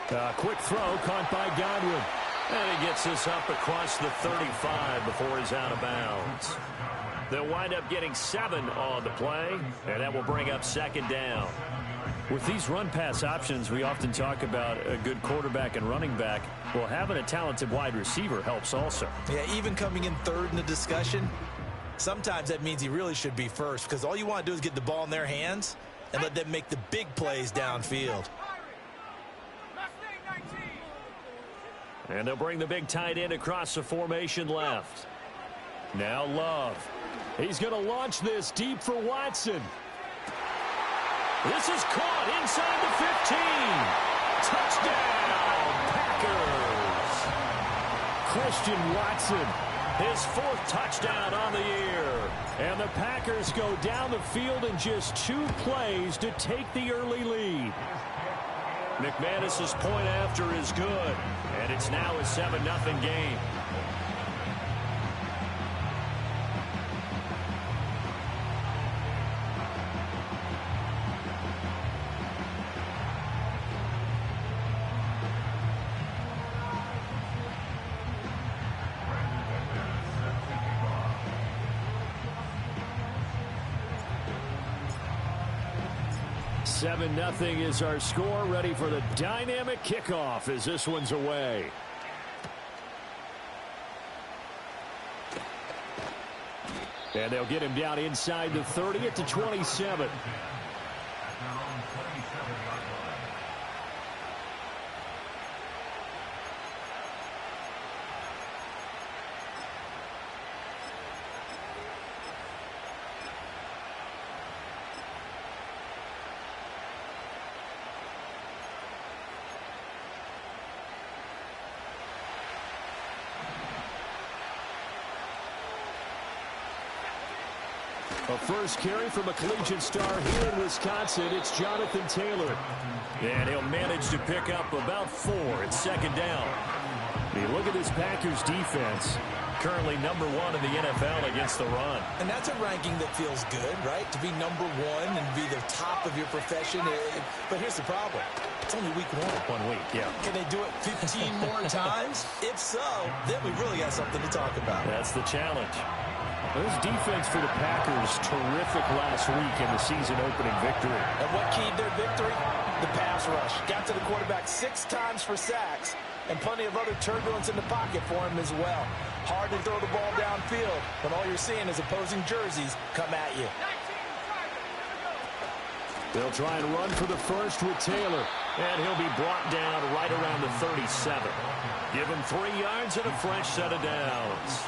Quick throw caught by Godwin. And he gets this up across the 35 before he's out of bounds. They'll wind up getting 7 on the play, and that will bring up second down. With these run-pass options, we often talk about a good quarterback and running back. Well, having a talented wide receiver helps also. Yeah, even coming in third in the discussion, sometimes that means he really should be first, because all you want to do is get the ball in their hands and let them make the big plays downfield. And they'll bring the big tight end across the formation left. Now Love. He's going to launch this deep for Watson. This is caught inside the 15. Touchdown, Packers. Christian Watson, his 4th touchdown on the year. And the Packers go down the field in just 2 plays to take the early lead. McManus's point after is good, and it's now a 7-0 game. Seven 7-0 is our score. Ready for the dynamic kickoff as this one's away. And they'll get him down inside the 30 at the 27. A first carry from a collegiate star here in Wisconsin. It's Jonathan Taylor. And he'll manage to pick up about 4 at second down. You look at this Packers defense. Currently number 1 in the NFL against the run. And that's a ranking that feels good, right? To be number 1 and be the top of your profession. But here's the problem. It's only week 1. 1 week, yeah. Can they do it 15 more times? If so, then we really got something to talk about. That's the challenge. This defense for the Packers, terrific last week in the season-opening victory. And what keyed their victory? The pass rush. Got to the quarterback 6 times for sacks, and plenty of other turbulence in the pocket for him as well. Hard to throw the ball downfield when all you're seeing is opposing jerseys come at you. They'll try and run for the first with Taylor, and he'll be brought down right around the 37. Give him 3 yards and a fresh set of downs.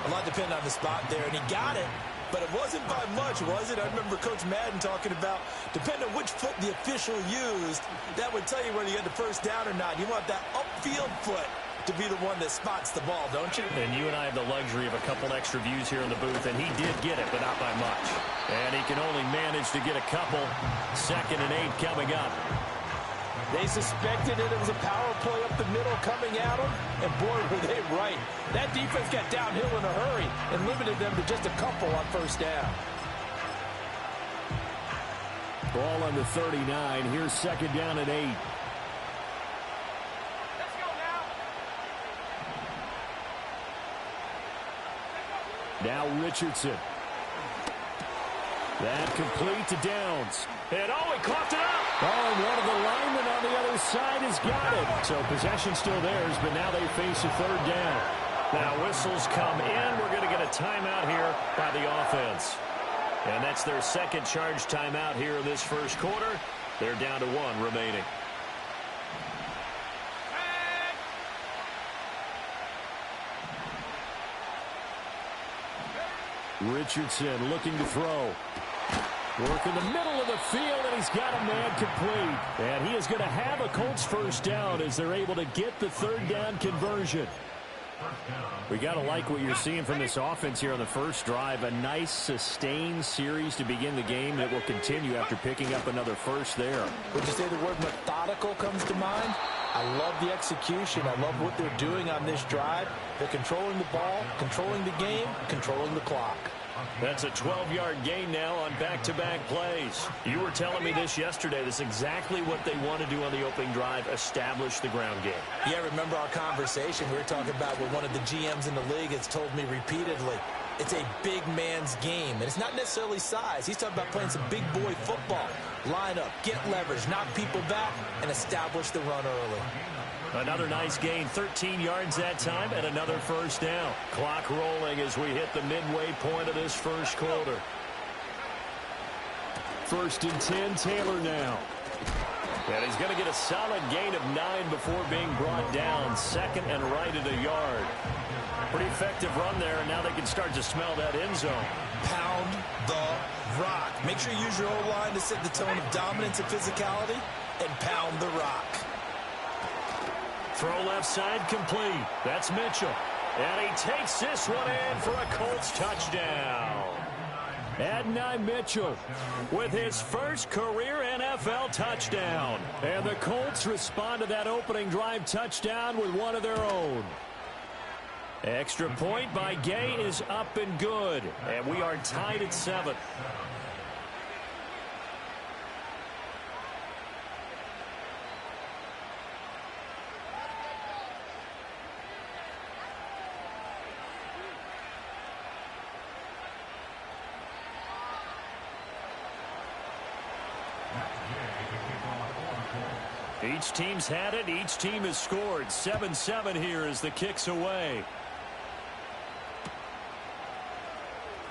A lot depended on the spot there, and he got it, but it wasn't by much, was it? I remember Coach Madden talking about, depending on which foot the official used, that would tell you whether you had the first down or not. You want that upfield foot to be the one that spots the ball, don't you? And you and I have the luxury of a couple extra views here in the booth, and he did get it, but not by much. And he can only manage to get a couple. 2nd and 8 coming up. They suspected it was a power play up the middle coming at them, and boy, were they right. That defense got downhill in a hurry and limited them to just a couple on first down. Ball on the 39. Here's 2nd down and 8. Let's go Now now. Richardson. That complete to Downs. And oh, he coughed it up. Oh, and one of the linemen on the other side has got it. So possession still theirs, but now they face a 3rd down. Now whistles come in. We're going to get a timeout here by the offense. And that's their 2nd charge timeout here in this first quarter. They're down to 1 remaining. Richardson looking to throw. Work in the middle of the field, and he's got a man complete. And he is going to have a Colts first down as they're able to get the 3rd down conversion. We got to like what you're seeing from this offense here on the first drive. A nice, sustained series to begin the game that will continue after picking up another first there. Would you say the word methodical comes to mind? I love the execution. I love what they're doing on this drive. They're controlling the ball, controlling the game, controlling the clock. That's a 12-yard gain now on back-to-back plays. You were telling me this yesterday. This is exactly what they want to do on the opening drive, establish the ground game. Yeah, remember our conversation we were talking about what one of the GMs in the league has told me repeatedly. It's a big man's game, and it's not necessarily size. He's talking about playing some big boy football. Line up, get leverage, knock people back, and establish the run early. Another nice gain, 13 yards that time, and another first down. Clock rolling as we hit the midway point of this first quarter. 1st and 10, Taylor now. And he's going to get a solid gain of 9 before being brought down. 2nd and right at a yard. Pretty effective run there, and now they can start to smell that end zone. Pound the rock. Make sure you use your O-line to set the tone of dominance and physicality, and pound the rock. Throw left side complete. That's Mitchell. And he takes this one in for a Colts touchdown. Adonai Mitchell with his first career NFL touchdown. And the Colts respond to that opening drive touchdown with one of their own. Extra point by Gay is up and good. And we are tied at 7. Each team's had it. Each team has scored. 7-7 here as the kick's away.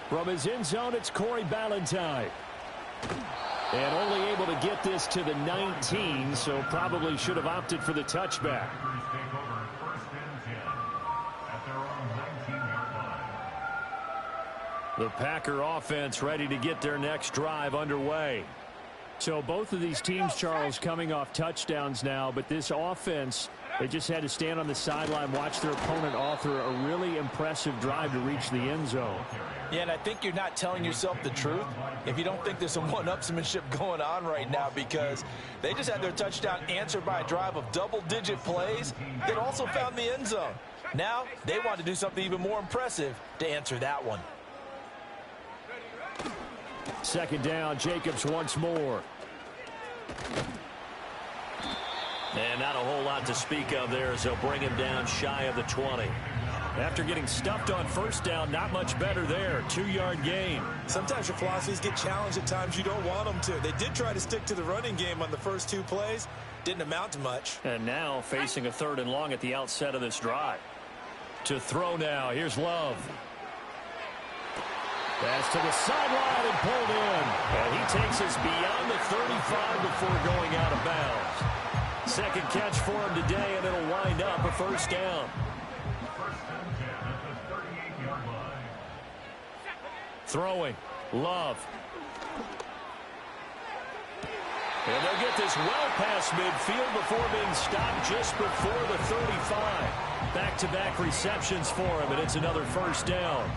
From his end zone, it's Corey Ballantyne. And only able to get this to the 19, so probably should have opted for the touchback. The Packer offense ready to get their next drive underway. So both of these teams, Charles, coming off touchdowns now, but this offense, they just had to stand on the sideline, watch their opponent author a really impressive drive to reach the end zone. Yeah, and I think you're not telling yourself the truth if you don't think there's some one-upsmanship going on right now, because they just had their touchdown answered by a drive of double-digit plays that also found the end zone. Now they want to do something even more impressive to answer that one. 2nd down, Jacobs once more. And not a whole lot to speak of there as they'll bring him down shy of the 20. After getting stuffed on 1st down, not much better there. 2-yard gain. Sometimes your philosophies get challenged at times you don't want them to. They did try to stick to the running game on the first 2 plays. Didn't amount to much. And now facing a 3rd and long at the outset of this drive. To throw now, here's Love. Pass to the sideline and pulled in. And he takes us beyond the 35 before going out of bounds. 2nd catch for him today, and it'll wind up a 1st down. Throwing. Love. And they'll get this well past midfield before being stopped just before the 35. Back-to-back receptions for him, and it's another 1st down.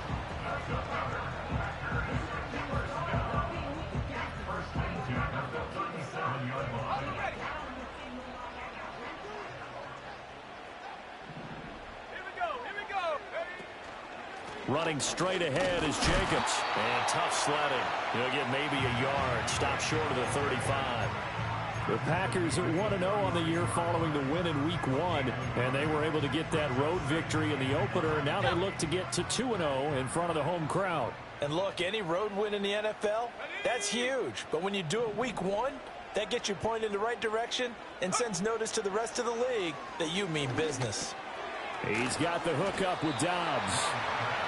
Running straight ahead is Jacobs. And tough sledding. He'll get maybe a yard. Stop short of the 35. The Packers are 1-0 on the year following the win in Week 1. And they were able to get that road victory in the opener. And now they look to get to 2-0 in front of the home crowd. And look, any road win in the NFL, that's huge. But when you do it Week 1, that gets you pointed in the right direction and sends notice to the rest of the league that you mean business. He's got the hook up with Dobbs.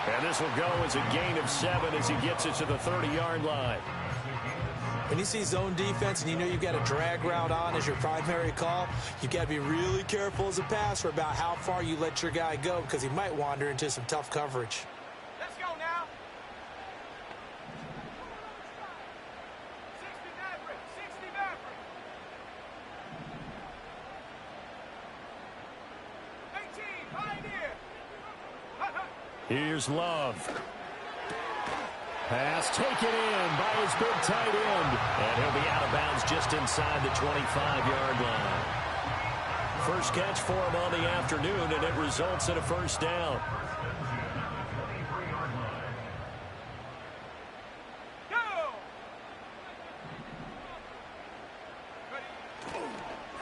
And this will go as a gain of 7 as he gets it to the 30-yard line. When you see zone defense and you know you've got a drag route on as your primary call, you've got to be really careful as a passer about how far you let your guy go, because he might wander into some tough coverage. Let's go now. 60 Maverick. 18 Pioneer. Here's Love. Pass taken in by his big tight end. And he'll be out of bounds just inside the 25-yard line. First catch for him on the afternoon, and it results in a 1st down.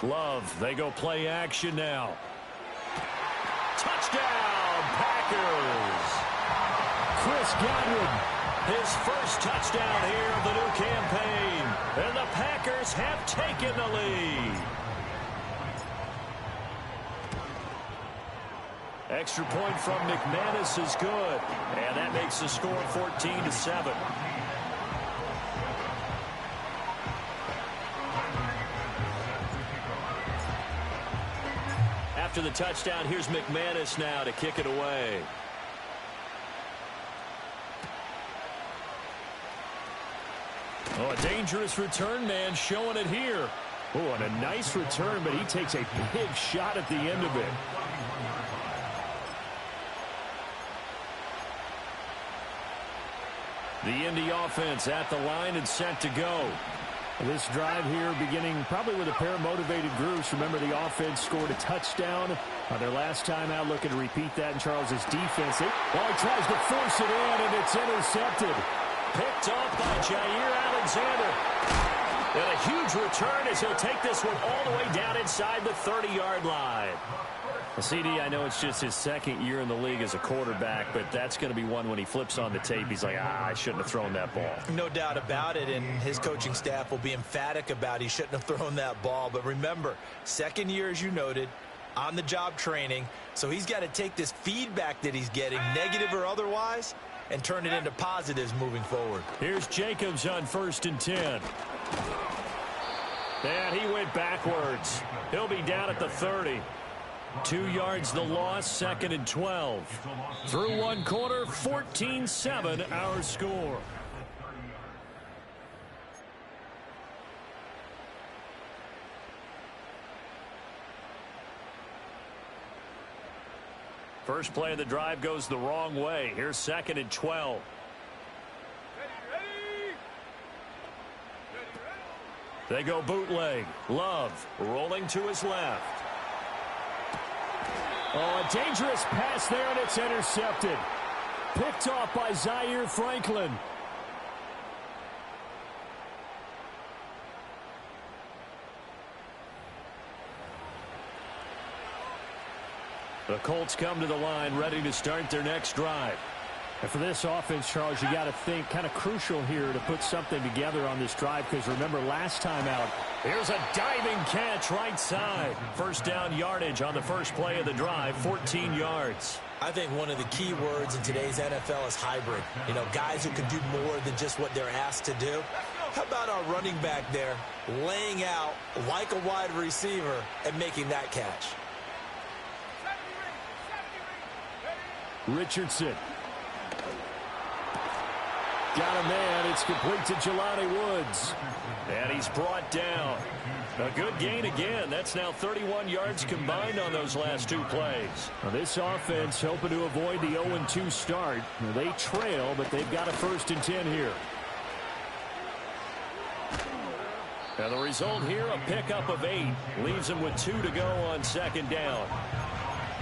Love, they go play action now. Touchdown, Packers. Chris Godwin, his first touchdown here of the new campaign. And the Packers have taken the lead. Extra point from McManus is good. And that makes the score 14-7. After the touchdown, here's McManus now to kick it away. Oh, a dangerous return man showing it here. Oh, and a nice return, but he takes a big shot at the end of it. The Indy offense at the line and set to go. This drive here beginning probably with a pair of motivated groups. Remember, the offense scored a touchdown their last time out, looking to repeat that in Charles's defense. He tries to force it in, and it's intercepted. Picked off by Jair Alexander. And a huge return as he'll take this one all the way down inside the 30-yard line. CD, I know it's just his second year in the league as a quarterback, but that's going to be one when he flips on the tape. He's like, I shouldn't have thrown that ball. No doubt about it, and his coaching staff will be emphatic about he shouldn't have thrown that ball. But remember, second year, as you noted, on-the-job training, so he's got to take this feedback that he's getting, negative or otherwise, and turn it into positives moving forward. Here's Jacobs on 1st and 10. And he went backwards. He'll be down at the 30. 2 yards the loss, 2nd and 12. Through one quarter, 14-7 our score. First play of the drive goes the wrong way. Here's 2nd and 12. They go bootleg. Love rolling to his left. Oh, a dangerous pass there, and it's intercepted. Picked off by Zaire Franklin. The Colts come to the line, ready to start their next drive. And for this offense, Charles, you got to think kind of crucial here to put something together on this drive, because remember last time out, here's a diving catch right side. First down yardage on the first play of the drive, 14 yards. I think one of the key words in today's NFL is hybrid. You know, guys who can do more than just what they're asked to do. How about our running back there laying out like a wide receiver and making that catch? Richardson. Got a man. It's complete to Jelani Woods. And he's brought down. A good gain again. That's now 31 yards combined on those last two plays. Now this offense hoping to avoid the 0-2 start. Now they trail, but they've got a 1st and 10 here. Now the result here, a pickup of 8. Leaves them with 2 to go on 2nd down.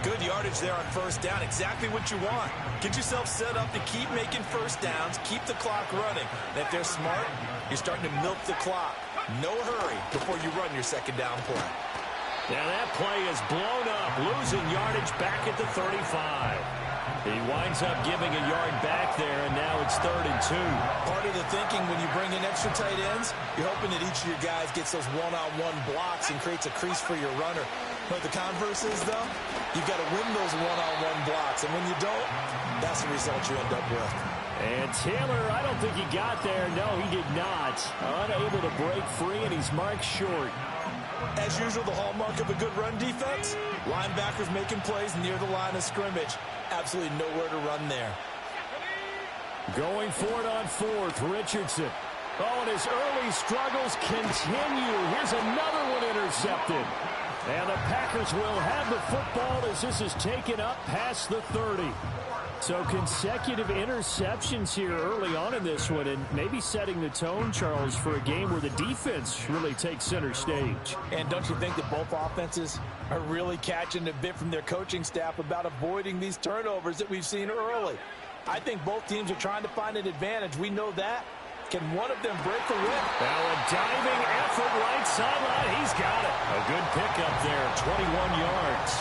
Good yardage there on 1st down. Exactly what you want. Get yourself set up to keep making 1st downs. Keep the clock running. And if they're smart, you're starting to milk the clock. No hurry before you run your 2nd down play. Now that play is blown up. Losing yardage back at the 35. He winds up giving a yard back there, and now it's 3rd and 2. Part of the thinking when you bring in extra tight ends, you're hoping that each of your guys gets those one-on-one blocks and creates a crease for your runner. But the converse is, though, you've got to win those one-on-one blocks. And when you don't, that's the result you end up with. And Taylor, I don't think he got there. No, he did not. Unable to break free, and he's marked short. As usual, the hallmark of a good run defense, linebackers making plays near the line of scrimmage. Absolutely nowhere to run there. Going for it on 4th, Richardson. Oh, and his early struggles continue. Here's another one intercepted. And the Packers will have the football as this is taken up past the 30. So consecutive interceptions here early on in this one, and maybe setting the tone, Charles, for a game where the defense really takes center stage. And don't you think that both offenses are really catching a bit from their coaching staff about avoiding these turnovers that we've seen early? I think both teams are trying to find an advantage. We know that. Can one of them break the whip? Now a diving effort right sideline. He's got it. A good pickup there, 21 yards.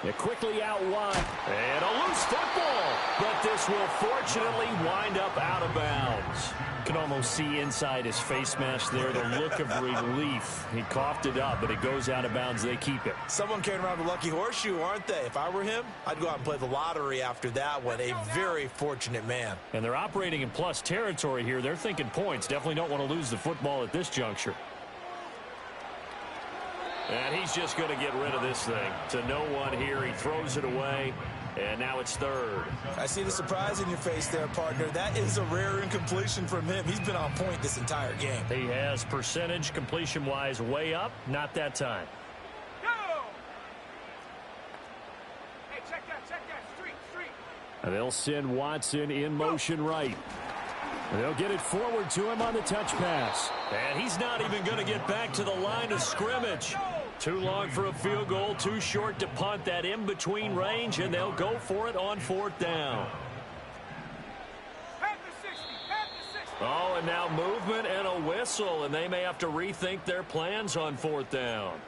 They're quickly out wide. And a loose football. But this will fortunately wind up out of bounds. You can almost see inside his face mask there the look of relief. He coughed it up, but it goes out of bounds. They keep it. Someone carrying around the lucky horseshoe, aren't they? If I were him, I'd go out and play the lottery after that one. A very fortunate man. And they're operating in plus territory here. They're thinking points. Definitely don't want to lose the football at this juncture. And he's just going to get rid of this thing. To no one here. He throws it away. And now it's third. I see the surprise in your face there, partner. That is a rare incompletion from him. He's been on point this entire game. He has percentage completion-wise way up. Not that time. Go! Hey, check that. Street. And they'll send Watson in motion right. And they'll get it forward to him on the touch pass. And he's not even going to get back to the line of scrimmage. Too long for a field goal, too short to punt that in-between range, and they'll go for it on fourth down. Pat the 60. Oh, and now movement and a whistle, and they may have to rethink their plans on fourth down.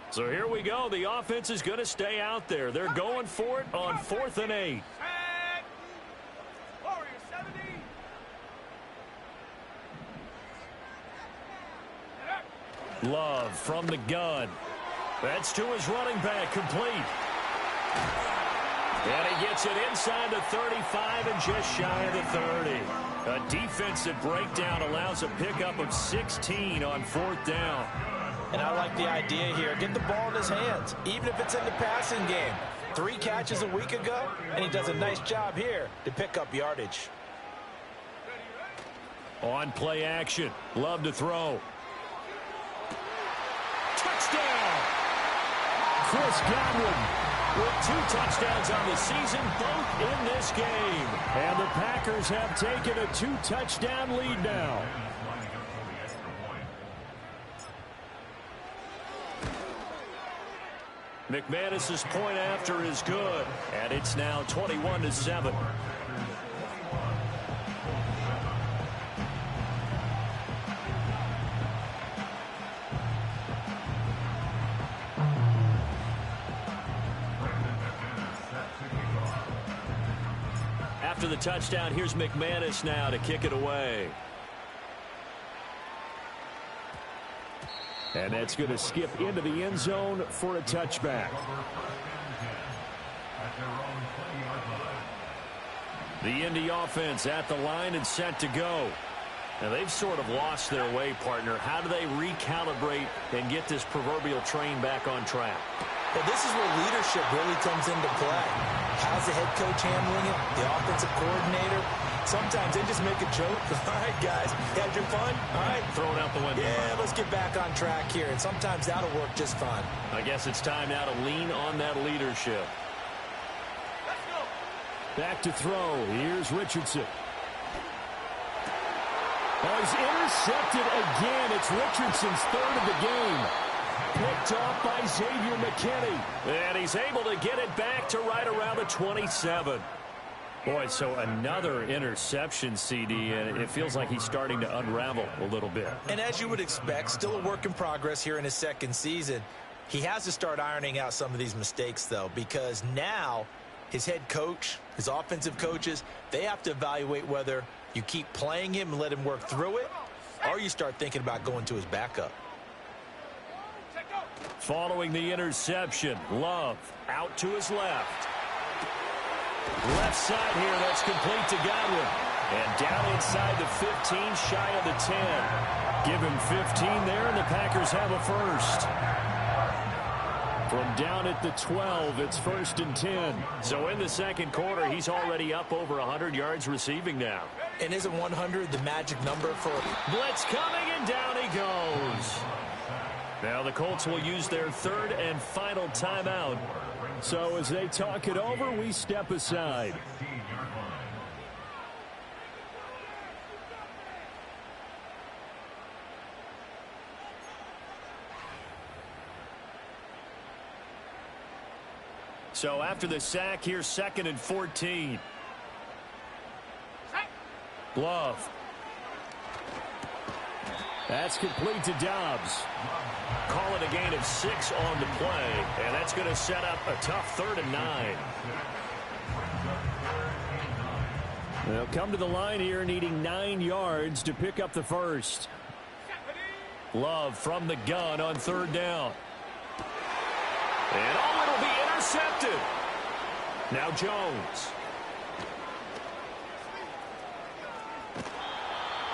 So here we go. The offense is going to stay out there. They're going for it on 4th and 8. Warrior 70. Love from the gun. That's to his running back, complete. And he gets it inside the 35 and just shy of the 30. A defensive breakdown allows a pickup of 16 on fourth down. And I like the idea here. Get the ball in his hands, even if it's in the passing game. 3 catches a week ago, and he does a nice job here to pick up yardage. On play action. Love to throw. Touchdown! Chris Godwin with 2 touchdowns on the season, both in this game. And the Packers have taken a 2-touchdown lead now. McManus's point after is good, and it's now 21-7. After the touchdown, here's McManus now to kick it away. And that's going to skip into the end zone for a touchback. The Indy offense at the line and set to go. Now they've sort of lost their way, partner. How do they recalibrate and get this proverbial train back on track? Well, this is where leadership really comes into play. How's the head coach handling it? The offensive coordinator? Sometimes they just make a joke. All right, guys, had your fun? All right. Throw it out the window. Yeah, let's get back on track here. And sometimes that'll work just fine. I guess it's time now to lean on that leadership. Let's go. Back to throw. Here's Richardson. Oh, he's intercepted again. It's Richardson's 3rd of the game. Picked off by Xavier McKinney. And he's able to get it back to right around the 27. Boy, so another interception, CD, and it feels like he's starting to unravel a little bit. And as you would expect, still a work in progress here in his 2nd season. He has to start ironing out some of these mistakes, though, because now his head coach, his offensive coaches, they have to evaluate whether you keep playing him and let him work through it, or you start thinking about going to his backup. Following the interception, Love out to his left. Left side here, that's complete to Godwin. And down inside the 15, shy of the 10. Give him 15 there, and the Packers have a first. From down at the 12, it's 1st and 10. So in the second quarter, he's already up over 100 yards receiving now. And isn't 100 the magic number for... Blitz coming, and down he goes. Now the Colts will use their third and final timeout. So as they talk it over, we step aside. So after the sack, here's 2nd and 14. Love. That's complete to Dobbs. Call it a gain of 6 on the play, and that's going to set up a tough 3rd and 9. They'll come to the line here needing 9 yards to pick up the first. Love from the gun on 3rd down. And oh, it'll be intercepted. Now Jones.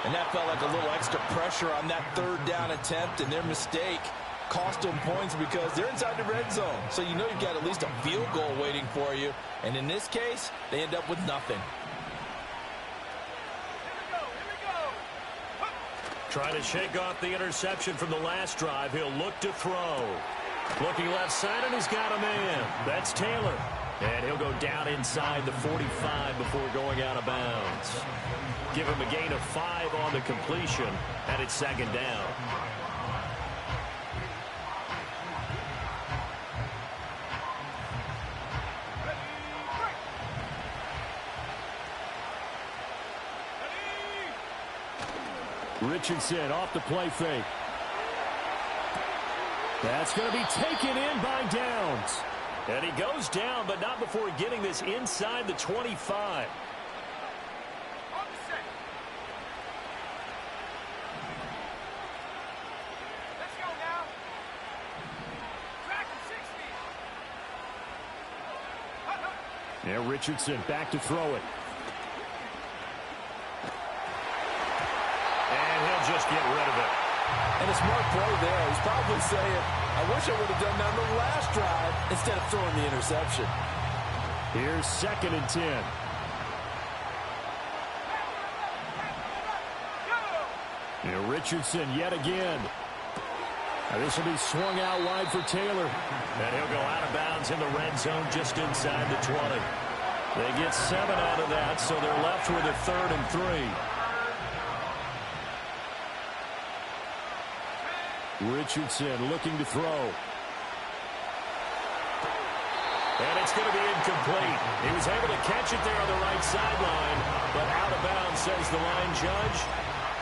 And that felt like a little extra pressure on that 3rd down attempt, and their mistake cost them points because they're inside the red zone. So you know you've got at least a field goal waiting for you. And in this case, they end up with nothing. Trying to shake off the interception from the last drive. He'll look to throw. Looking left side, and he's got a man. That's Taylor. And he'll go down inside the 45 before going out of bounds. Give him a gain of 5 on the completion, and it's 2nd down. Richardson off the play fake. That's going to be taken in by Downs. And he goes down, but not before getting this inside the 25. Let's go now. Track 60. Yeah, Richardson back to throw it. And he'll just get rid of it. And a smart play there. He's probably saying, I wish I would have done that on the last drive instead of throwing the interception. Here's 2nd and 10. Yeah, Richardson yet again. Now this will be swung out wide for Taylor. And he'll go out of bounds in the red zone just inside the 20. They get 7 out of that, so they're left with a 3rd and 3. Richardson looking to throw. And it's going to be incomplete. He was able to catch it there on the right sideline, but out of bounds, says the line judge.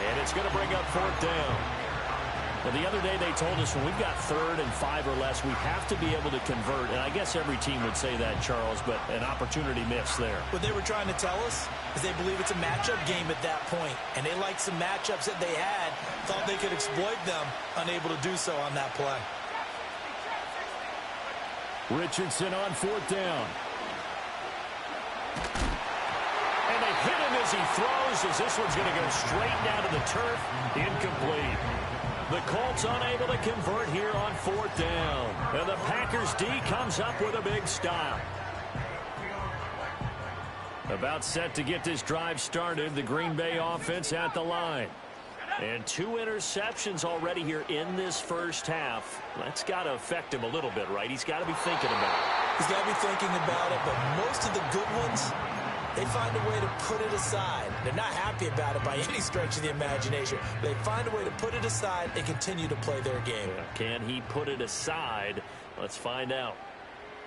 And it's going to bring up 4th down. Now, the other day they told us when we've got 3rd and 5 or less, we have to be able to convert. And I guess every team would say that, Charles, but an opportunity missed there. What they were trying to tell us is they believe it's a matchup game at that point. And they liked some matchups that they had, thought they could exploit them, unable to do so on that play. Richardson on 4th down. And they hit him as he throws, as this one's going to go straight down to the turf. Incomplete. The Colts unable to convert here on 4th down. And the Packers D comes up with a big stop. About set to get this drive started, the Green Bay offense at the line. And 2 interceptions already here in this first half. That's got to affect him a little bit, right? He's got to be thinking about it. He's got to be thinking about it, but most of the good ones, they find a way to put it aside. They're not happy about it by any stretch of the imagination. They find a way to put it aside and continue to play their game. Yeah. Can he put it aside? Let's find out.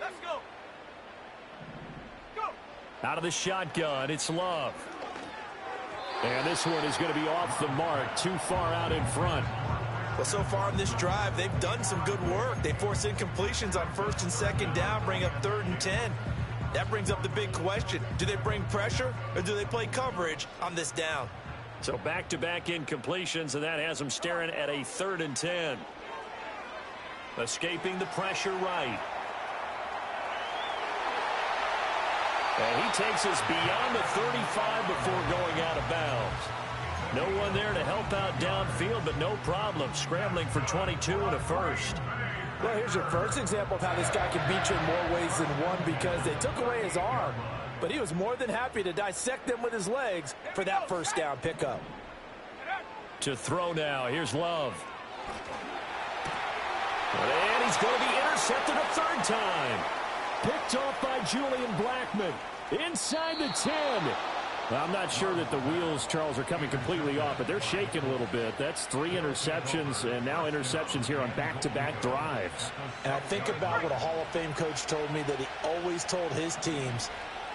Let's go. Go. Out of the shotgun, it's Love. And this one is going to be off the mark, too far out in front. Well, so far in this drive, they've done some good work. They force incompletions on 1st and 2nd down, bring up 3rd and 10. That brings up the big question. Do they bring pressure or do they play coverage on this down? So back-to-back incompletions, and that has them staring at a 3rd and 10. Escaping the pressure right. And he takes us beyond the 35 before going out of bounds. No one there to help out downfield, but no problem. Scrambling for 22 and a first. Well, here's your first example of how this guy can beat you in more ways than one, because they took away his arm, but he was more than happy to dissect them with his legs for that first down pickup. To throw now, here's Love. And he's going to be intercepted a third time. Picked off by Julian Blackmon. Inside the 10. I'm not sure that the wheels, Charles, are coming completely off, but they're shaking a little bit. That's 3 interceptions, and now interceptions here on back-to-back drives. And I think about what a Hall of Fame coach told me, that he always told his teams,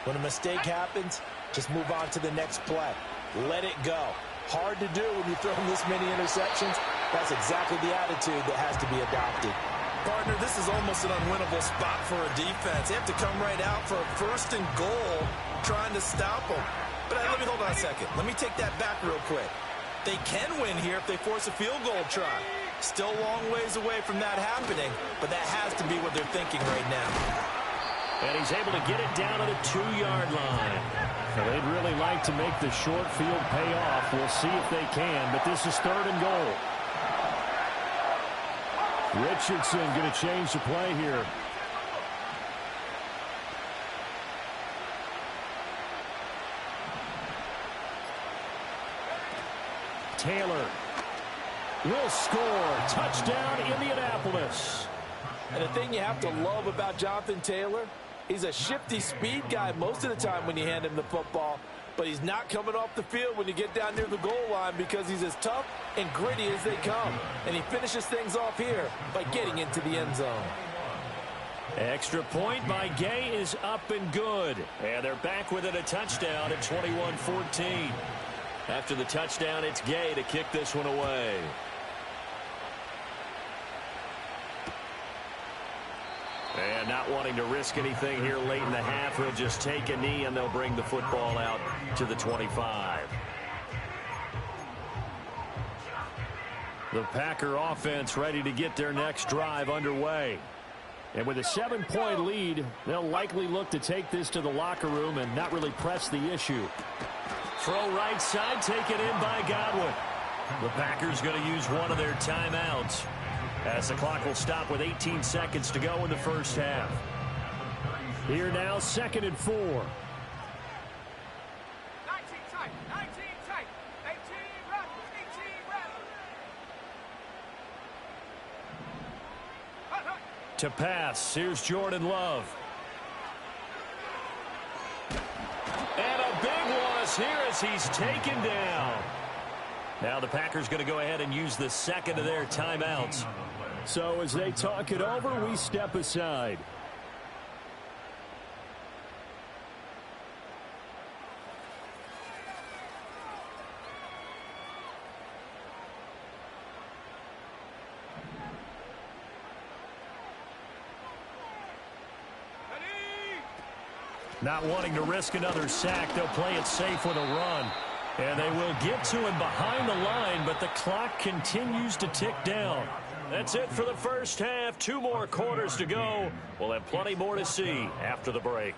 when a mistake happens, just move on to the next play. Let it go. Hard to do when you throw this many interceptions. That's exactly the attitude that has to be adopted. Partner, this is almost an unwinnable spot for a defense. They have to come right out for a 1st and goal, trying to stop them. But let me hold on a second. Let me take that back real quick. They can win here if they force a field goal try. Still a long ways away from that happening, but that has to be what they're thinking right now. And he's able to get it down to the 2-yard line. So they'd really like to make the short field pay off. We'll see if they can, but this is 3rd and goal. Richardson going to change the play here. Taylor will score. Touchdown, Indianapolis. And the thing you have to love about Jonathan Taylor, he's a shifty speed guy most of the time when you hand him the football, but he's not coming off the field when you get down near the goal line, because he's as tough and gritty as they come. And he finishes things off here by getting into the end zone. Extra point by Gay is up and good. And they're back with it, a touchdown at 21-14. After the touchdown, it's Gay to kick this one away. And not wanting to risk anything here late in the half, he'll just take a knee and they'll bring the football out to the 25. The Packer offense ready to get their next drive underway. And with a 7-point lead, they'll likely look to take this to the locker room and not really press the issue. Throw right side, taken in by Godwin. The Packers going to use one of their timeouts, as the clock will stop with 18 seconds to go in the first half. Here now, 2nd and 4. 19 tight, 19 tight, 18 run, 18 run. To pass, here's Jordan Love. And a big loss here as he's taken down. Now the Packers going to go ahead and use the 2nd of their timeouts. So as they talk it over, we step aside. Not wanting to risk another sack, they'll play it safe with a run. And they will get to him behind the line, but the clock continues to tick down. That's it for the first half. 2 more quarters to go. We'll have plenty more to see after the break.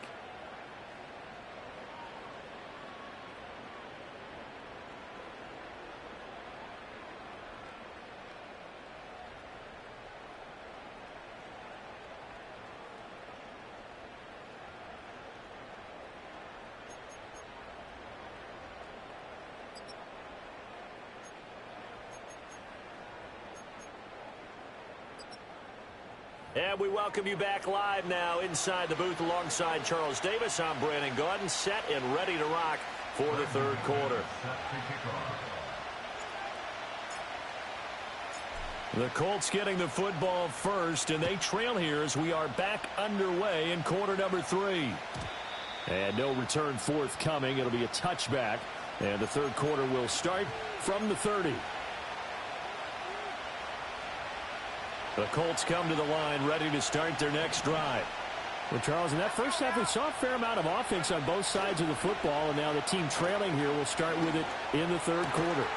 And we welcome you back live now inside the booth alongside Charles Davis. I'm Brandon Gaudin, set and ready to rock for the 3rd quarter. The Colts getting the football first, and they trail here as we are back underway in quarter number 3. And no return forthcoming. It'll be a touchback, and the 3rd quarter will start from the 30. The Colts come to the line ready to start their next drive. Well, Charles, in that first half, we saw a fair amount of offense on both sides of the football, and now the team trailing here will start with it in the 3rd quarter.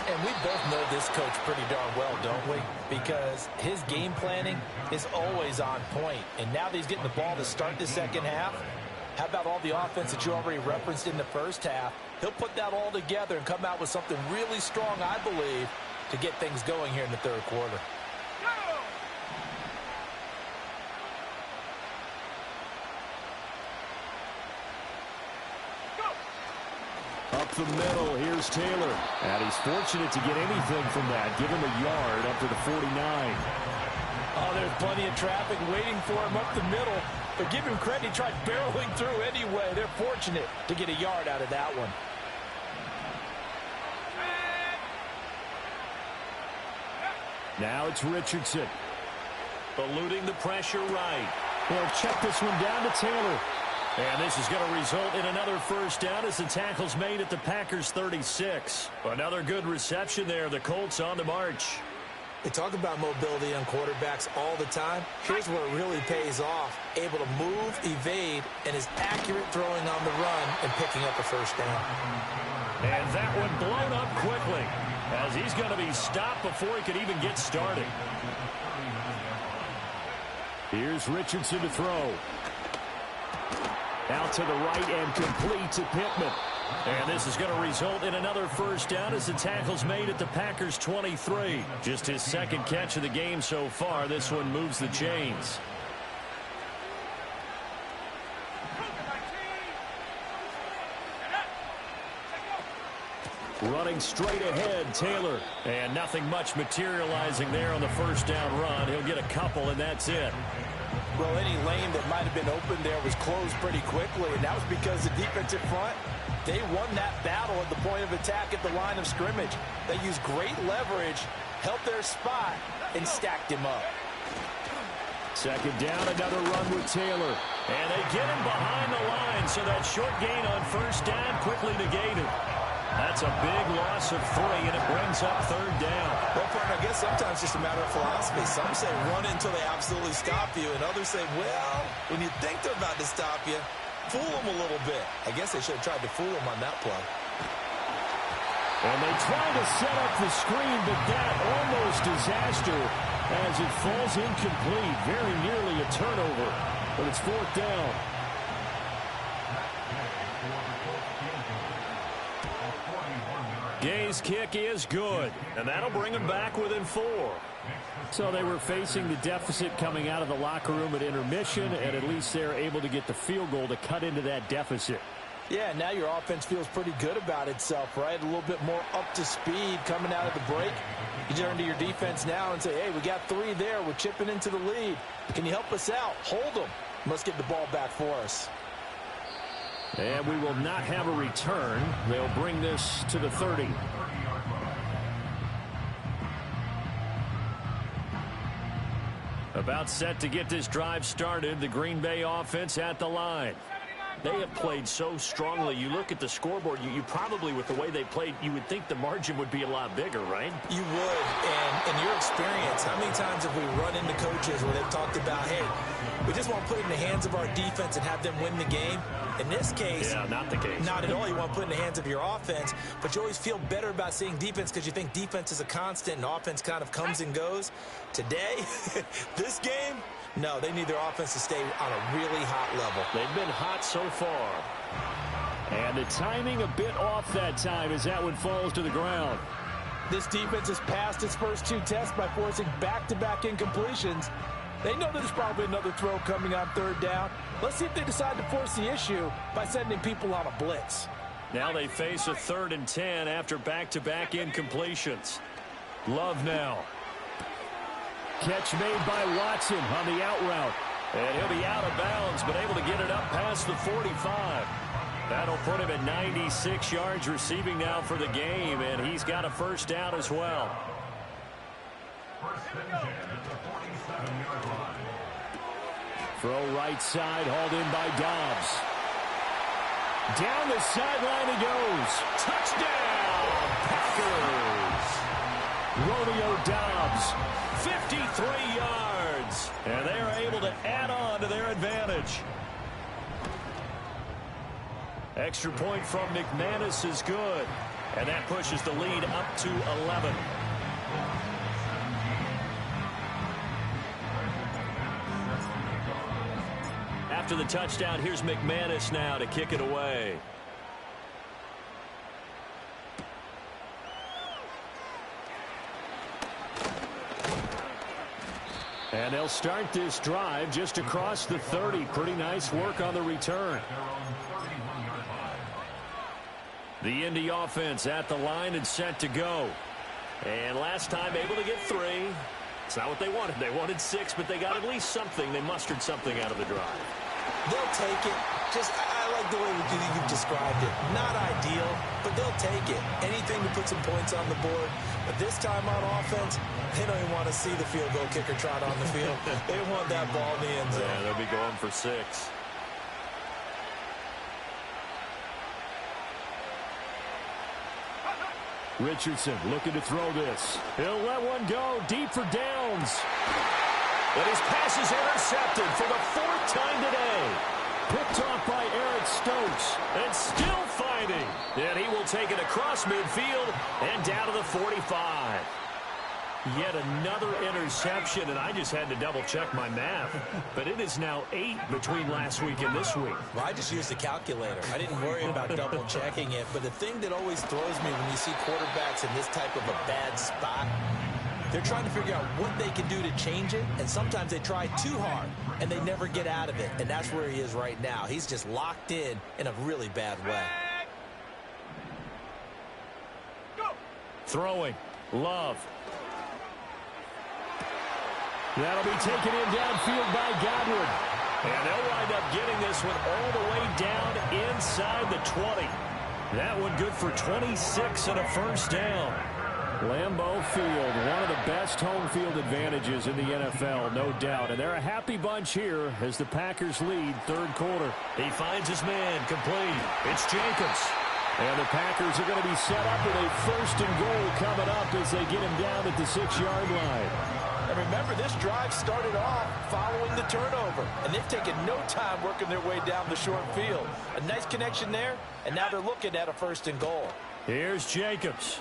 And we both know this coach pretty darn well, don't we? Because his game planning is always on point. And now that he's getting the ball to start the 2nd half, how about all the offense that you already referenced in the first half? He'll put that all together and come out with something really strong, I believe, to get things going here in the 3rd quarter. the middle. Here's Taylor. And he's fortunate to get anything from that. Give him a yard up to the 49. Oh, there's plenty of traffic waiting for him up the middle. But give him credit, he tried barreling through anyway. They're fortunate to get a yard out of that one. Now it's Richardson. Eluding the pressure right. He'll check this one down to Taylor. And this is going to result in another first down as the tackle's made at the Packers 36. Another good reception there. The Colts on the march. They talk about mobility on quarterbacks all the time. Here's where it really pays off. Able to move, evade, and is accurate throwing on the run and picking up a first down. And that one blown up quickly as he's going to be stopped before he could even get started. Here's Richardson to throw. Out to the right and complete to Pittman. And this is going to result in another first down as the tackle's made at the Packers 23. Just his second catch of the game so far. This one moves the chains. Running straight ahead, Taylor. And nothing much materializing there on the first down run. He'll get a couple, and that's it. Well, any lane that might have been open there was closed pretty quickly, and that was because the defensive front, they won that battle at the point of attack at the line of scrimmage. They used great leverage, held their spot, and stacked him up. Second down, another run with Taylor. And they get him behind the line, so that short gain on first down quickly negated. That's a big loss of 3, and it brings up third down. Well, partner, I guess sometimes it's just a matter of philosophy. Some say run until they absolutely stop you, and others say, well, when you think they're about to stop you, fool them a little bit. I guess they should have tried to fool them on that play. And they try to set up the screen, but that almost disaster as it falls incomplete. Very nearly a turnover, but it's fourth down. Gay's kick is good, and that'll bring them back within 4. So they were facing the deficit coming out of the locker room at intermission, and at least they're able to get the field goal to cut into that deficit. Yeah, now your offense feels pretty good about itself, right? A little bit more up to speed coming out of the break. You turn to your defense now and say, hey, we got 3 there. We're chipping into the lead. Can you help us out? Hold them. Let's get the ball back for us. And we will not have a return. They'll bring this to the 30. About set to get this drive started. The Green Bay offense at the line. They have played so strongly. You look at the scoreboard, you probably, with the way they played, you would think the margin would be a lot bigger, right? You would. And in your experience, how many times have we run into coaches where they've talked about, hey, we just want to put it in the hands of our defense and have them win the game? In this case, yeah, not the case. Not at all. You want to put it in the hands of your offense, but you always feel better about seeing defense because you think defense is a constant and offense kind of comes and goes. Today, this game, no, they need their offense to stay on a really hot level. They've been hot so far. And the timing a bit off that time as that one falls to the ground. This defense has passed its first 2 tests by forcing back-to-back incompletions. They know there's probably another throw coming on third down. Let's see if they decide to force the issue by sending people on a blitz. Now they face a 3rd and 10 after back-to-back incompletions. Love now. Catch made by Watson on the out route. And he'll be out of bounds, but able to get it up past the 45. That'll put him at 96 yards receiving now for the game, and he's got a first down as well. Throw right side, hauled in by Dobbs. Down the sideline he goes. Touchdown, Packers! Romeo Dobbs, 53 yards. And they are able to add on to their advantage. Extra point from McManus is good. And that pushes the lead up to 11. After the touchdown, here's McManus now to kick it away. And they'll start this drive just across the 30. Pretty nice work on the return. The Indy offense at the line and set to go. And last time able to get 3. It's not what they wanted. They wanted 6, but they got at least something. They mustered something out of the drive. They'll take it. I like the way you've described it. Not ideal, but they'll take it. Anything to put some points on the board. But this time on offense, they don't even want to see the field goal kicker trot on the field. They want that ball in the end zone. Yeah, they'll be going for 6. Richardson looking to throw this. He'll let one go deep for downs. But his pass is intercepted for the 4th time today. Picked off by Eric Stokes. And still fighting. And he will take it across midfield and down to the 45. Yet another interception, and I just had to double-check my math. But it is now 8 between last week and this week. Well, I just used a calculator. I didn't worry about double-checking it. But the thing that always throws me when you see quarterbacks in this type of a bad spot, they're trying to figure out what they can do to change it, and sometimes they try too hard, and they never get out of it. And that's where he is right now. He's just locked in a really bad way. Throwing. Love. That'll be taken in downfield by Godwin. And they'll wind up getting this one all the way down inside the 20. That one good for 26 and a first down. Lambeau Field, one of the best home field advantages in the NFL, no doubt. And they're a happy bunch here as the Packers lead 3rd quarter. He finds his man complete. It's Jacobs. And the Packers are going to be set up with a 1st and goal coming up as they get him down at the 6-yard line. And remember, this drive started off following the turnover. And they've taken no time working their way down the short field. A nice connection there, and now they're looking at a 1st and goal. Here's Jacobs.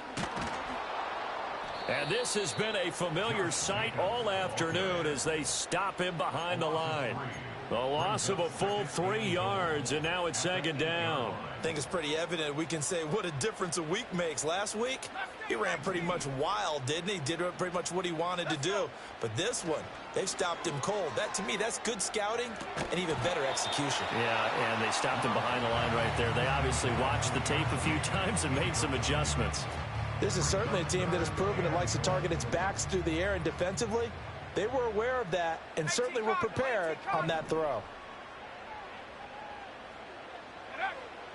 And this has been a familiar sight all afternoon as they stop him behind the line. The loss of a full 3 yards, and now it's 2nd down. I think it's pretty evident. We can say what a difference a week makes. Last week, he ran pretty much wild, didn't he? Did pretty much what he wanted to do. But this one, they've stopped him cold. That, to me, that's good scouting and even better execution. Yeah, and they stopped him behind the line right there. They obviously watched the tape a few times and made some adjustments. This is certainly a team that has proven it likes to target its backs through the air and defensively. They were aware of that and certainly were prepared on that throw.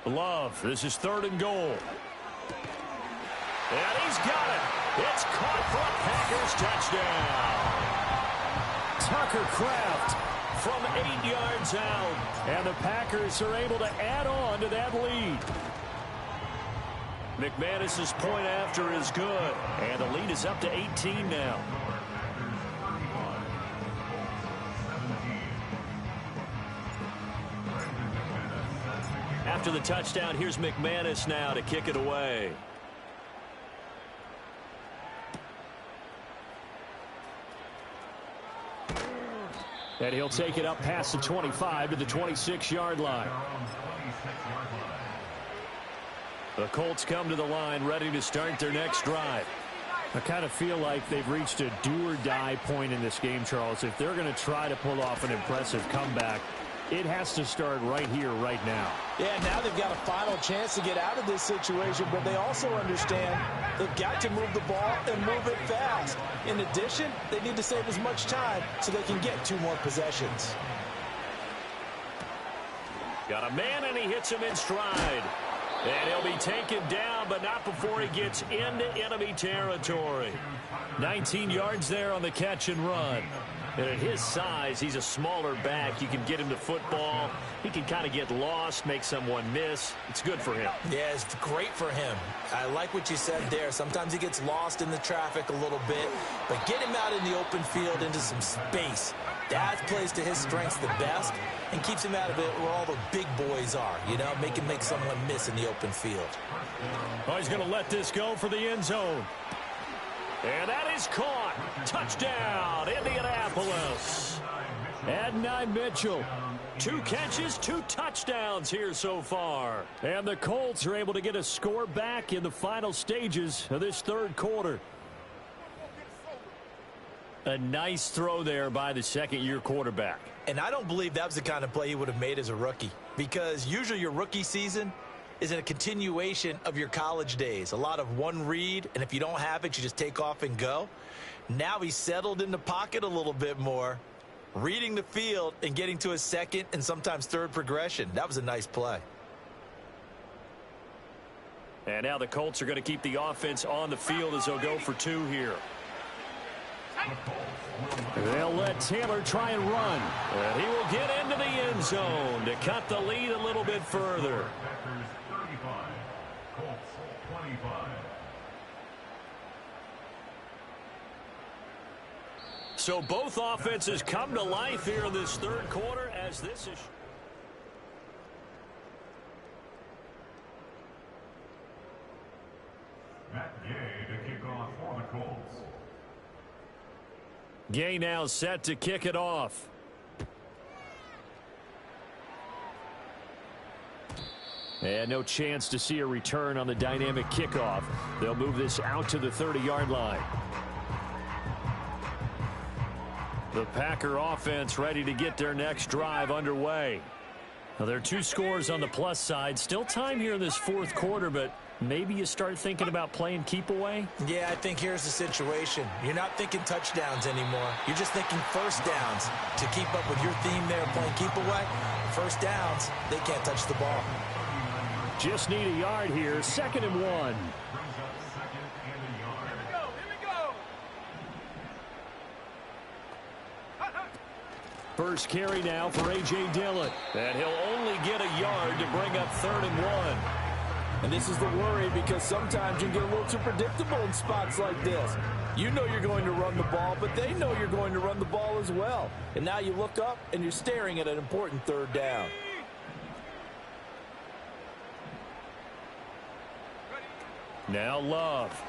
Love, this is 3rd and goal. And he's got it. It's caught for a Packers touchdown. Tucker Kraft from 8 yards out. And the Packers are able to add on to that lead. McManus's point after is good. And the lead is up to 18 now. After the touchdown, here's McManus now to kick it away. And he'll take it up past the 25 to the 26-yard line. The Colts come to the line ready to start their next drive. I kind of feel like they've reached a do-or-die point in this game, Charles. If they're going to try to pull off an impressive comeback, it has to start right here, right now. Yeah, now they've got a final chance to get out of this situation, but they also understand they've got to move the ball and move it fast. In addition, they need to save as much time so they can get 2 more possessions. Got a man, and he hits him in stride. And he'll be taken down, but not before he gets into enemy territory. 19 yards there on the catch and run. And at his size, he's a smaller back. You can get him to football. He can kind of get lost, make someone miss. It's good for him. Yeah, it's great for him. I like what you said there. Sometimes he gets lost in the traffic a little bit, but get him out in the open field into some space. That plays to his strengths the best and keeps him out of it where all the big boys are, you know, make him make someone miss in the open field. Oh, he's going to let this go for the end zone. And that is caught. Touchdown, Indianapolis. Adonai Mitchell. 2 catches, 2 touchdowns here so far. And the Colts are able to get a score back in the final stages of this 3rd quarter. A nice throw there by the 2nd-year quarterback. And I don't believe that was the kind of play he would have made as a rookie, because usually your rookie season, is a continuation of your college days. A lot of one read, and if you don't have it, you just take off and go. Now he's settled in the pocket a little bit more, reading the field and getting to his second and sometimes third progression. That was a nice play. And now the Colts are going to keep the offense on the field as they'll go for 2 here. They'll let Taylor try and run. And he will get into the end zone to cut the lead a little bit further. So both offenses come to life here in this third quarter as this is... Gay now set to kick it off. And no chance to see a return on the dynamic kickoff. They'll move this out to the 30-yard line. The Packer offense ready to get their next drive underway. Now, there are 2 scores on the plus side. Still time here in this fourth quarter, but maybe you start thinking about playing keep away? Yeah, I think here's the situation. You're not thinking touchdowns anymore. You're just thinking first downs. To keep up with your theme there, playing keep away, first downs, they can't touch the ball. Just need a yard here. 2nd and 1. First carry now for A.J. Dillon. And he'll only get a yard to bring up 3rd and 1. And this is the worry because sometimes you get a little too predictable in spots like this. You know you're going to run the ball, but they know you're going to run the ball as well. And now you look up and you're staring at an important 3rd down. Now Love.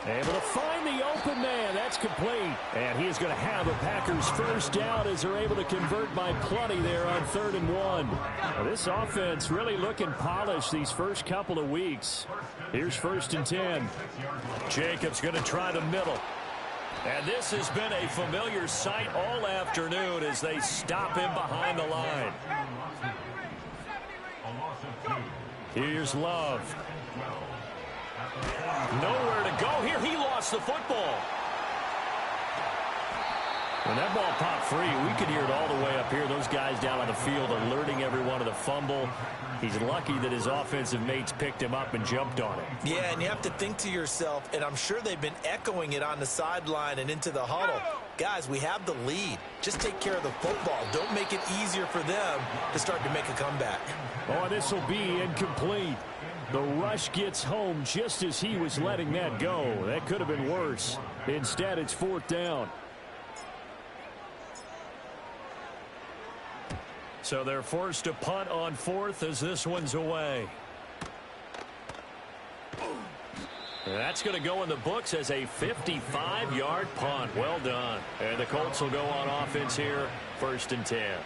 Able to find the open man. That's complete. And he is going to have a Packers first down as they're able to convert by plenty there on 3rd and 1. Now, this offense really looking polished these first couple of weeks. Here's 1st and 10. Jacobs going to try the middle. And this has been a familiar sight all afternoon as they stop him behind the line. Here's Love. Nowhere to go here. He lost the football. When that ball popped free, we could hear it all the way up here. Those guys down on the field alerting everyone of the fumble. He's lucky that his offensive mates picked him up and jumped on it. Yeah, and you have to think to yourself, and I'm sure they've been echoing it on the sideline and into the huddle. Guys, we have the lead. Just take care of the football. Don't make it easier for them to start to make a comeback. Oh, this will be incomplete. The rush gets home just as he was letting that go. That could have been worse. Instead, it's 4th down. So they're forced to punt on 4th as this one's away. That's going to go in the books as a 55-yard punt. Well done. And the Colts will go on offense here, 1st and 10.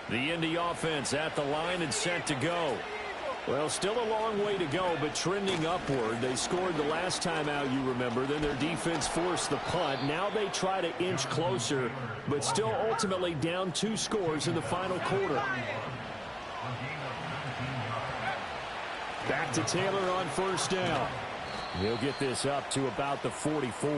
The Indy offense at the line and set to go. Well, still a long way to go, but trending upward. They scored the last time out, you remember. Then their defense forced the punt. Now they try to inch closer, but still ultimately down 2 scores in the final quarter. Back to Taylor on 1st down. He'll get this up to about the 44.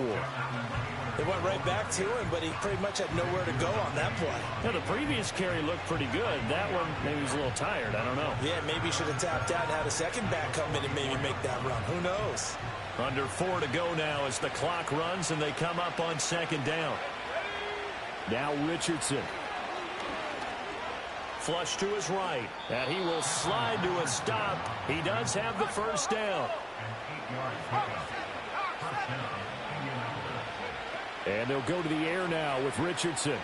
They went right back to him, but he pretty much had nowhere to go on that play. Now, the previous carry looked pretty good. That one, maybe he was a little tired. I don't know. Yeah, maybe he should have tapped out and had a second back come in and maybe make that run. Who knows? Under 4 to go now as the clock runs and they come up on 2nd down. Now Richardson. Flush to his right. And he will slide to a stop. He does have the first down. And they'll go to the air now with Richardson.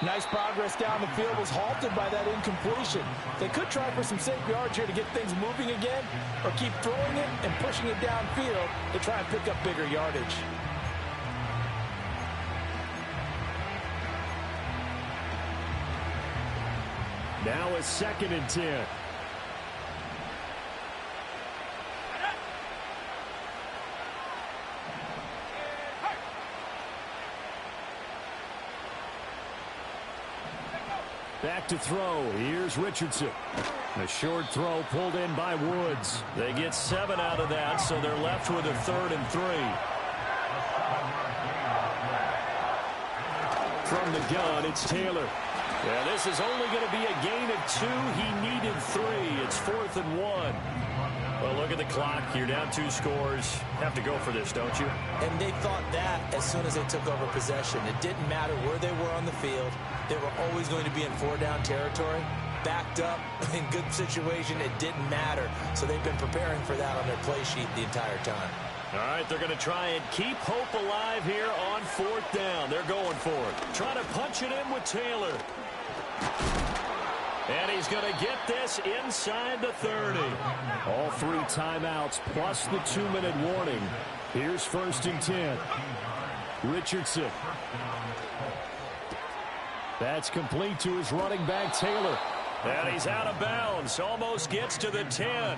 Nice progress down the field was halted by that incompletion. They could try for some safe yards here to get things moving again, or keep throwing it and pushing it downfield to try and pick up bigger yardage. Now a 2nd and 10. Back to throw. Here's Richardson. A short throw pulled in by Woods. They get 7 out of that, so they're left with a 3rd and 3. From the gun, it's Taylor. Yeah, this is only going to be a gain of 2. He needed 3. It's 4th and 1. Well, look at the clock. You're down 2 scores. Have to go for this, don't you? And they thought that as soon as they took over possession. It didn't matter where they were on the field. They were always going to be in 4-down territory. Backed up, in good situation, it didn't matter. So they've been preparing for that on their play sheet the entire time. All right, they're going to try and keep hope alive here on 4th down. They're going for it. Trying to punch it in with Taylor. And he's going to get this inside the 30. All 3 timeouts plus the 2-minute warning. Here's 1st and 10. Richardson. That's complete to his running back, Taylor. And he's out of bounds. Almost gets to the 10.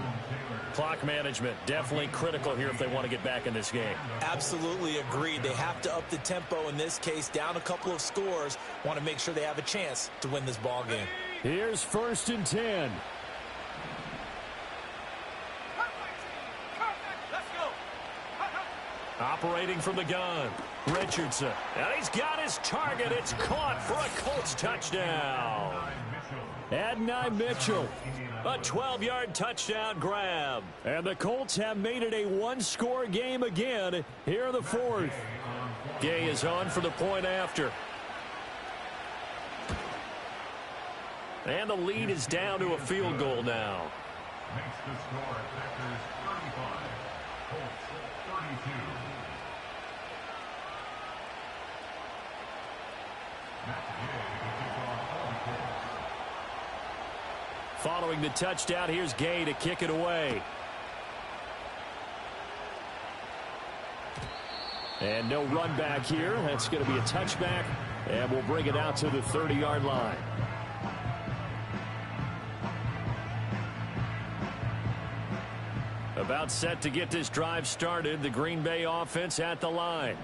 Clock management definitely critical here if they want to get back in this game. Absolutely agreed. They have to up the tempo in this case, down a couple of scores. Want to make sure they have a chance to win this ball game. Here's 1st and 10. Let's go. Operating from the gun, Richardson. And he's got his target. It's caught for a Colts touchdown. Adonai Mitchell, a 12-yard touchdown grab. And the Colts have made it a 1-score game again here in the 4th. Gay is on for the point after. And the lead is down to a field goal now. Makes the score Packers 35, Colts 32. Following the touchdown, here's Gay to kick it away. And no run back here. That's going to be a touchback, and we'll bring it out to the 30-yard line. About set to get this drive started. The Green Bay offense at the line.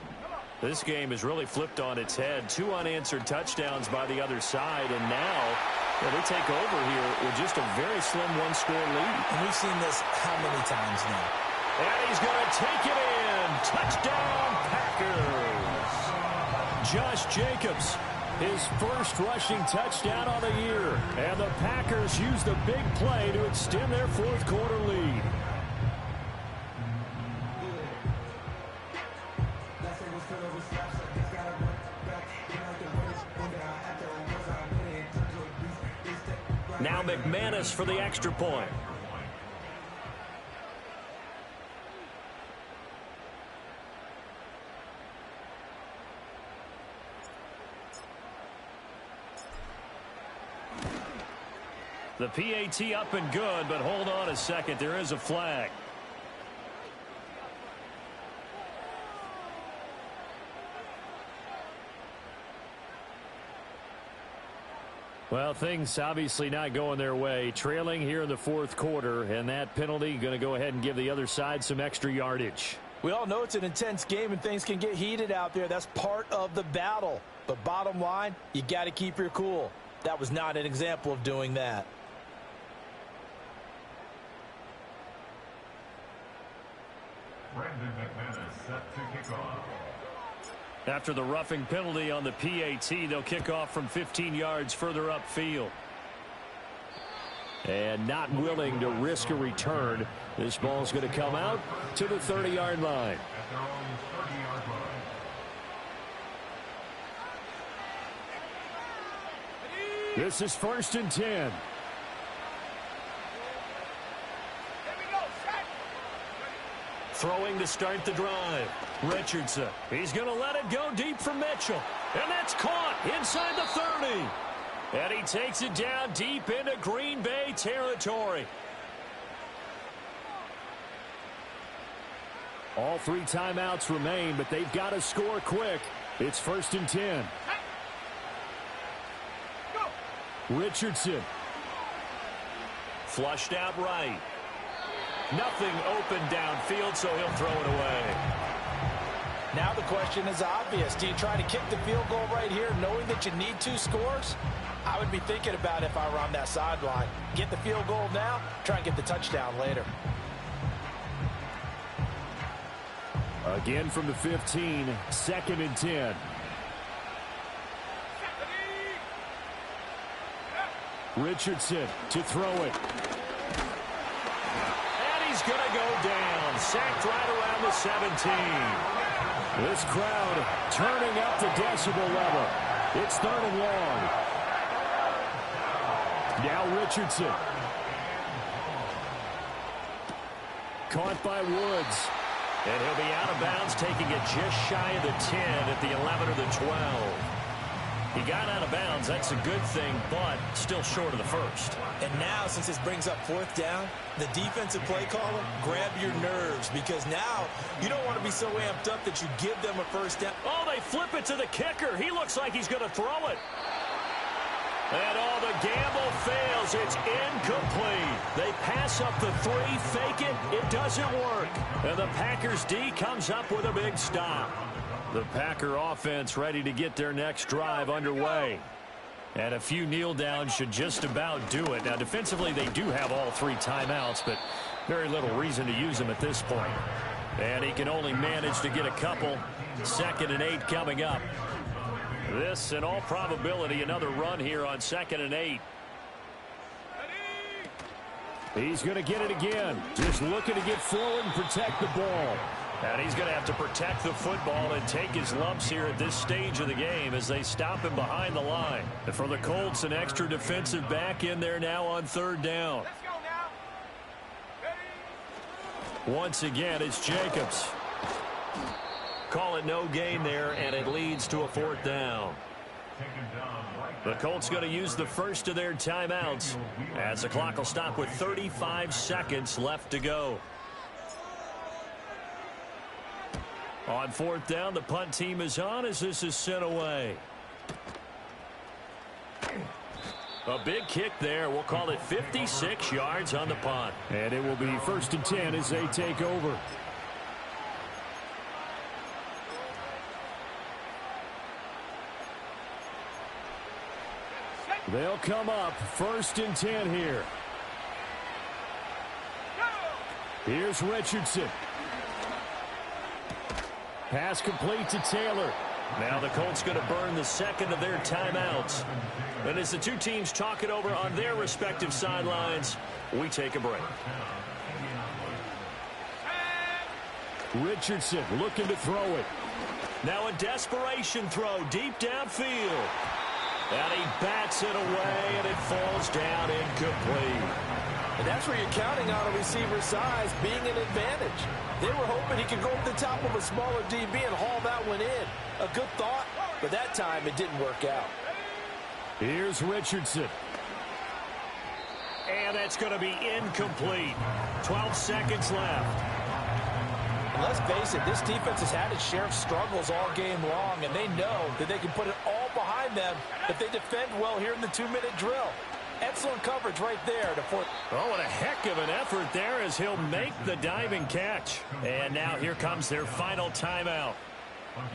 This game is really flipped on its head. 2 unanswered touchdowns by the other side, and now they take over here with just a very slim 1-score lead. And we've seen this how many times now? And he's going to take it in. Touchdown, Packers. Josh Jacobs, his first rushing touchdown of the year. And the Packers use the big play to extend their 4th quarter lead. Now McManus for the extra point. The PAT up and good, but hold on a second. There is a flag. Well, things obviously not going their way. Trailing here in the 4th quarter, and that penalty going to go ahead and give the other side some extra yardage. We all know it's an intense game and things can get heated out there. That's part of the battle. But bottom line, you got to keep your cool. That was not an example of doing that. Brandon McManus set to kick off. After the roughing penalty on the PAT, they'll kick off from 15 yards further upfield. And not willing to risk a return, this ball's going to come out to the 30-yard line. At their own 30-yard line. This is 1st and 10. Here we go. Set. Throwing to start the drive. Richardson. He's going to let it go deep for Mitchell. And that's caught inside the 30. And he takes it down deep into Green Bay territory. All 3 timeouts remain, but they've got to score quick. It's 1st and 10. Richardson Flushed out right. Nothing open downfield, so he'll throw it away. Now the question is obvious. Do you try to kick the field goal right here knowing that you need 2 scores? I would be thinking about if I were on that sideline. Get the field goal now, try and get the touchdown later. Again from the 15, 2nd and 10. Richardson to throw it. And he's going to go down. Sacked right around the 17. This crowd turning up the decibel level. It's 3rd and long. Now Richardson. Caught by Woods. And he'll be out of bounds, taking it just shy of the 10 at the 11 or the 12. He got out of bounds. That's a good thing, but still short of the first. And now, since this brings up 4th down, the defensive play caller, grab your nerves, because now you don't want to be so amped up that you give them a 1st down. Oh, they flip it to the kicker. He looks like he's going to throw it. And all the gamble fails. It's incomplete. They pass up the 3, fake it. It doesn't work. And the Packers D comes up with a big stop. The Packer offense ready to get their next drive underway. And a few kneel downs should just about do it. Now, defensively, they do have all 3 timeouts, but very little reason to use them at this point. And he can only manage to get a couple. 2nd and 8 coming up. This, in all probability, another run here on 2nd and 8. He's going to get it again. Just looking to get forward and protect the ball. And he's going to have to protect the football and take his lumps here at this stage of the game as they stop him behind the line. And for the Colts, an extra defensive back in there now on 3rd down. Let's go now. Ready? Once again, it's Jacobs. Call it no gain there, and it leads to a 4th down. The Colts going to use the first of their timeouts as the clock will stop with 35 seconds left to go. On 4th down, the punt team is on as this is sent away. A big kick there. We'll call it 56 yards on the punt. And it will be 1st and 10 as they take over. They'll come up 1st and 10 here. Here's Richardson. Pass complete to Taylor. Now the Colts going to burn the 2nd of their timeouts. And as the 2 teams talk it over on their respective sidelines, we take a break. Richardson looking to throw it. Now a desperation throw deep downfield. And he bats it away, and it falls down incomplete. And that's where you're counting on a receiver's size being an advantage. They were hoping he could go over the top of a smaller DB and haul that one in. A good thought, but that time it didn't work out. Here's Richardson. And that's going to be incomplete. 12 seconds left. And let's face it, this defense has had its share of struggles all game long, and they know that they can put it all behind them if they defend well here in the 2-minute drill. Excellent coverage right there. Oh, what a heck of an effort there as he'll make the diving catch. And now here comes their final timeout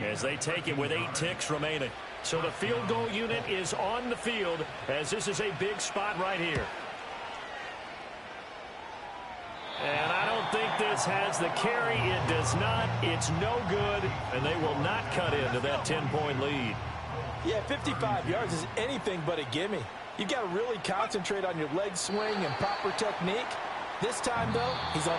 as they take it with 8 ticks remaining. So the field goal unit is on the field as this is a big spot right here. And I don't think this has the carry. It does not. It's no good. And they will not cut into that 10-point lead. Yeah, 55 yards is anything but a gimme. You've got to really concentrate on your leg swing and proper technique. This time, though, he's on